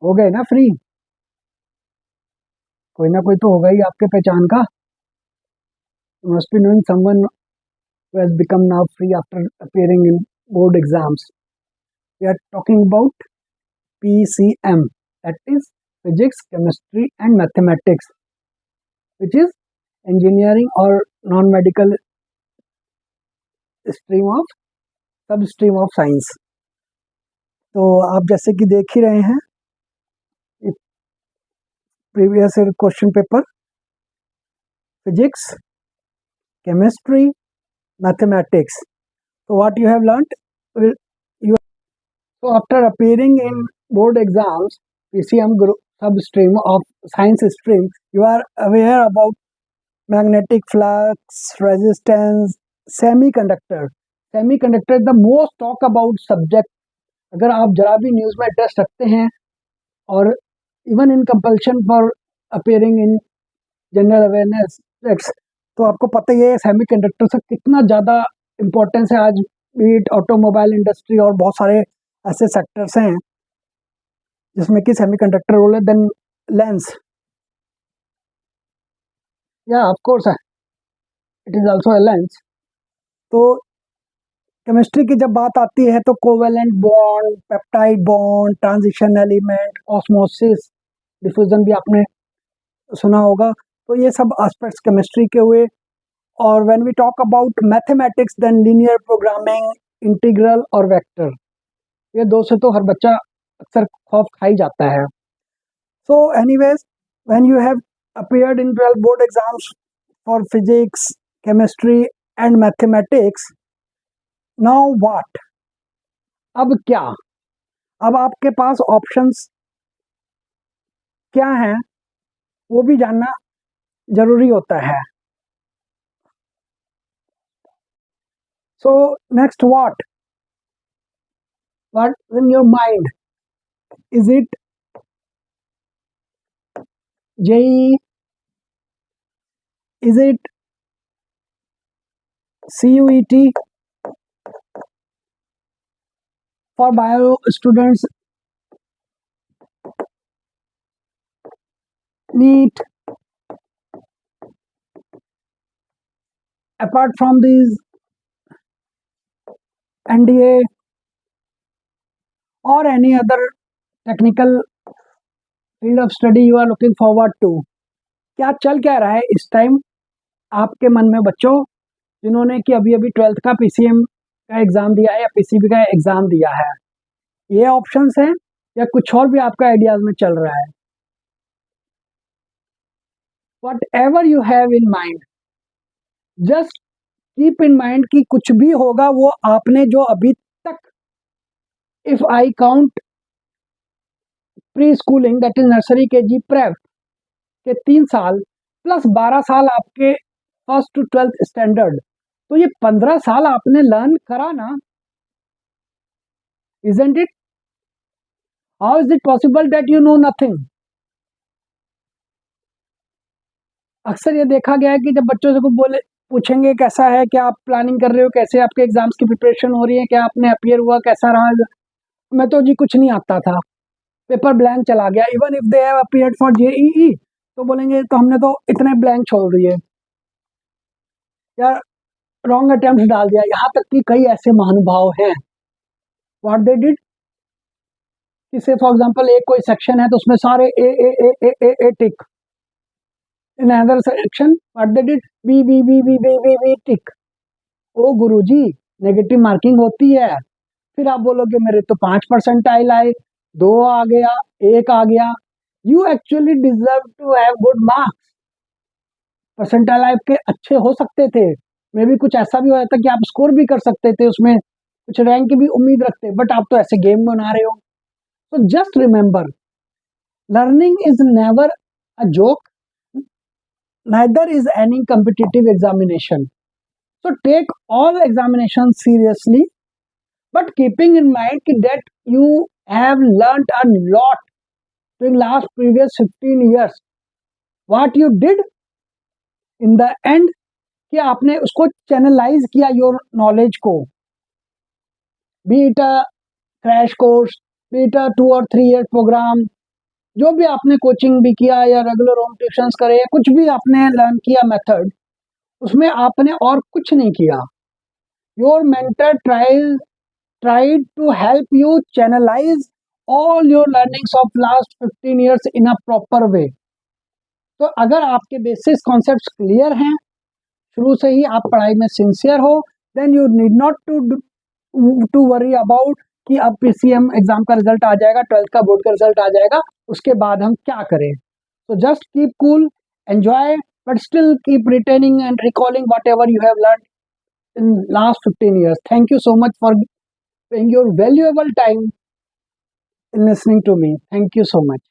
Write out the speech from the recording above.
हो गए ना फ्री? कोई ना कोई तो होगा ही आपके पहचान का. Must be knowing someone who has become now free after appearing in board exams. We are talking about PCM, that is physics, chemistry, and mathematics, which is engineering or non-medical stream of substream of science. तो आप जैसे कि देख ही रहे हैं previous question paper, physics, chemistry, mathematics. So what you have learnt, so after appearing in board exams, PCM group substream of science stream, you are aware about magnetic flux, resistance, semiconductor. Semiconductor is the most talk about subject. अगर आप जरा भी news में interest रखते हैं और even in compulsion for appearing in general awareness text, तो आपको पता ही है सेमीकंडक्टर से कितना ज़्यादा इम्पोर्टेंस है आज, बीट ऑटोमोबाइल इंडस्ट्री और बहुत सारे ऐसे सेक्टर्स हैं जिसमें कि सेमीकंडक्टर रोल है. देन लेंस, या of course it is also a lens. तो केमिस्ट्री की जब बात आती है तो covalent bond, peptide bond, transition element, osmosis, diffusion भी आपने सुना होगा. तो ये सब एस्पेक्ट्स केमिस्ट्री के हुए. और when we talk about mathematics, then linear programming, integral और वेक्टर. ये दो से तो हर बच्चा अक्सर खौफ खा ही जाता है. So anyways, when you have appeared in 12 board exams for physics, chemistry and mathematics, now what? अब क्या? अब आपके पास ऑप्शंस क्या हैं वो भी जानना जरूरी होता है. So next what in your mind? Is it JEE? Is it CUET? For bio students, NEET. Apart from these, NDA or any other technical field of study you are looking forward to. क्या चल क्या रहा है इस time आपके मन में बच्चों, जिन्होंने कि अभी अभी 12th का PCM का एग्ज़ाम दिया है या PCB का एग्ज़ाम दिया है? ये ऑप्शंस हैं या कुछ और भी आपका आइडियाज़ में चल रहा है? Whatever you have in mind, just keep in mind कि कुछ भी होगा वो आपने जो अभी तक, if I count pre-schooling, that is nursery KG prep के 3 साल प्लस 12 साल आपके फर्स्ट टू 12th स्टैंडर्ड, तो ये 15 साल आपने लर्न करा ना. Isn't it? How is it possible that you know nothing? अक्सर ये देखा गया है कि जब बच्चों से कुछ पूछेंगे कैसा है, क्या आप प्लानिंग कर रहे हो, कैसे आपके एग्जाम्स की प्रिपरेशन हो रही है, क्या आपने अपियर हुआ, कैसा रहा? मैं तो जी कुछ नहीं आता था, पेपर ब्लैंक चला गया. Even if they have appeared for JEE तो बोलेंगे तो हमने तो इतने ब्लैंक छोड़ दिए या रॉन्ग अटेम्प्ट डाल दिया. यहाँ तक कि कई ऐसे महानुभाव हैं, व्हाट दे डिड, कि फॉर एग्जांपल एक कोई सेक्शन है तो उसमें सारे A tick, in other section what they did B tick. ओ गुरुजी, नेगेटिव मार्किंग होती है. फिर आप बोलोगे मेरे तो 5 परसेंटाइल आए, 2 आ गया, 1 आ गया. You actually deserve to have good marks. Percentile आपके अच्छे हो सकते थे, मे भी कुछ ऐसा भी हो जाता कि आप स्कोर भी कर सकते थे, उसमें कुछ रैंक की भी उम्मीद रखते, बट आप तो ऐसे गेम बना रहे हो. So just remember, learning is never a joke, neither is any competitive examination. So take all examinations seriously, but keeping in mind that you have learnt a lot during last previous 15 years. What you did in the end, कि आपने उसको channelize किया your knowledge को, be it a crash course, be it a 2 or 3 year program, जो भी आपने coaching भी किया या रेगुलर होम ट्यूशंस करे या कुछ भी आपने लर्न किया मेथड, उसमें आपने और कुछ नहीं किया। Your mentor tried to help you channelize all your learnings of last 15 years in a proper way। तो अगर आपके बेसिस कॉन्सेप्ट्स क्लियर हैं, शुरू से ही आप पढ़ाई में सिंसियर हो, then you need not to worry about कि अब पीसीएम एग्जाम का रिजल्ट आ जाएगा, 12th का बोर्ड का रिजल्ट आ जाएगा, उसके बाद हम क्या करें। तो just keep cool, enjoy, but still keep retaining and recalling what ever you have learn in last 15 years. Thank you so much for paying your valuable time in listening to me. Thank you so much.